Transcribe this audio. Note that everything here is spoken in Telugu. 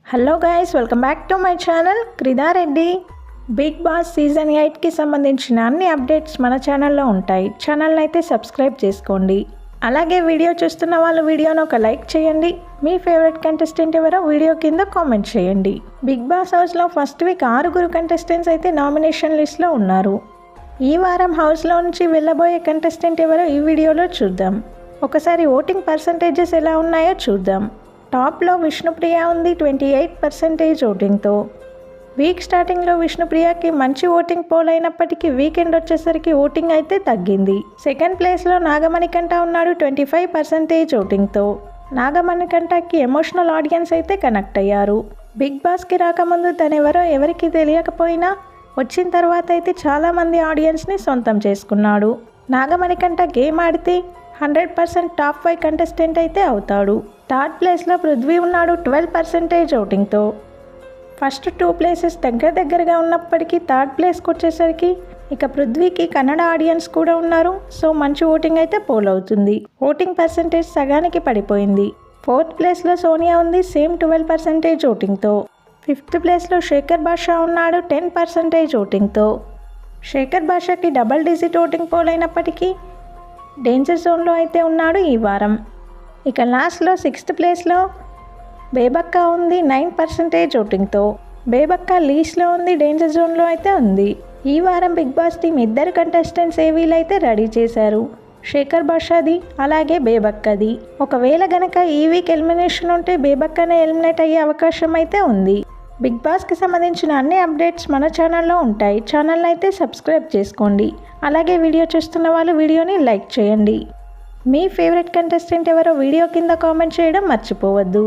Hello guys, welcome back to my channel Kridareddy. Bigg Boss season 8కి సంబంధించిన అన్ని అప్డేట్స్ మన ఛానల్లో ఉంటాయి. ఛానల్ని అయితే సబ్స్క్రైబ్ చేసుకోండి. అలాగే వీడియో చూస్తున్న వాళ్ళు వీడియోను ఒక లైక్ చేయండి. మీ ఫేవరెట్ కంటెస్టెంట్ ఎవరో వీడియో కింద కామెంట్ చేయండి. బిగ్ బాస్ హౌస్లో ఫస్ట్ వీక్ 6 కంటెస్టెంట్స్ అయితే నామినేషన్ లిస్ట్లో ఉన్నారు. ఈ వారం హౌస్లో నుంచి వెళ్ళబోయే కంటెస్టెంట్ ఎవరో ఈ వీడియోలో చూద్దాం. ఒకసారి ఓటింగ్ పర్సంటేజెస్ ఎలా ఉన్నాయో చూద్దాం. టాప్లో విష్ణుప్రియ ఉంది 28% ఓటింగ్తో. వీక్ స్టార్టింగ్లో విష్ణుప్రియకి మంచి ఓటింగ్ పోల్ అయినప్పటికీ వీకెండ్ వచ్చేసరికి ఓటింగ్ అయితే తగ్గింది. సెకండ్ ప్లేస్లో నాగమణికంఠ ఉన్నాడు 25% ఓటింగ్తో. నాగమణికంఠకి ఎమోషనల్ ఆడియన్స్ అయితే కనెక్ట్ అయ్యారు. బిగ్ బాస్కి రాకముందు తనెవరో ఎవరికి తెలియకపోయినా వచ్చిన తర్వాత అయితే చాలామంది ఆడియన్స్ని సొంతం చేసుకున్నాడు. నాగమణికంఠ గేమ్ ఆడితే 100% టాప్ 5 కంటెస్టెంట్ అయితే అవుతాడు. థర్డ్ ప్లేస్లో పృథ్వీ ఉన్నాడు 12% ఓటింగ్తో. ఫస్ట్ 2 ప్లేసెస్ దగ్గరగా ఉన్నప్పటికీ థర్డ్ ప్లేస్కి వచ్చేసరికి ఇక పృథ్వీకి కన్నడ ఆడియన్స్ కూడా ఉన్నారు. సో మంచి ఓటింగ్ అయితే పోల్ అవుతుంది. ఓటింగ్ పర్సంటేజ్ సగానికి పడిపోయింది. ఫోర్త్ ప్లేస్లో సోనియా ఉంది సేమ్ 12% ఓటింగ్తో. ఫిఫ్త్ ప్లేస్లో శేఖర్ భాషా ఉన్నాడు 10% ఓటింగ్తో. శేఖర్ భాషాకి డబుల్ డిజిట్ ఓటింగ్ పోల్ అయినప్పటికీ డేంజర్ జోన్లో అయితే ఉన్నాడు ఈ వారం. ఇక లాస్ట్లో 6th ప్లేస్లో బేబక్క ఉంది 9% ఓటింగ్తో. బేబక్క లీస్ట్లో ఉంది, డేంజర్ జోన్లో అయితే ఉంది. ఈ వారం బిగ్ బాస్ టీమ్ 2 కంటెస్టెంట్స్ ఏవీలు అయితే రెడీ చేశారు. శేఖర్ భాషాది అలాగే బేబక్కది. ఒకవేళ గనక ఈ వీక్ ఎలిమినేషన్ ఉంటే బేబక్కనే ఎలిమినేట్ అయ్యే అవకాశం అయితే ఉంది. బిగ్ బాస్కి సంబంధించిన అన్ని అప్డేట్స్ మన ఛానల్లో ఉంటాయి. ఛానల్ని అయితే సబ్స్క్రైబ్ చేసుకోండి. అలాగే వీడియో చూస్తున్న వాళ్ళు వీడియోని లైక్ చేయండి. మీ ఫేవరెట్ కంటెస్టెంట్ ఎవరో వీడియో కింద కామెంట్ చేయడం మర్చిపోవద్దు.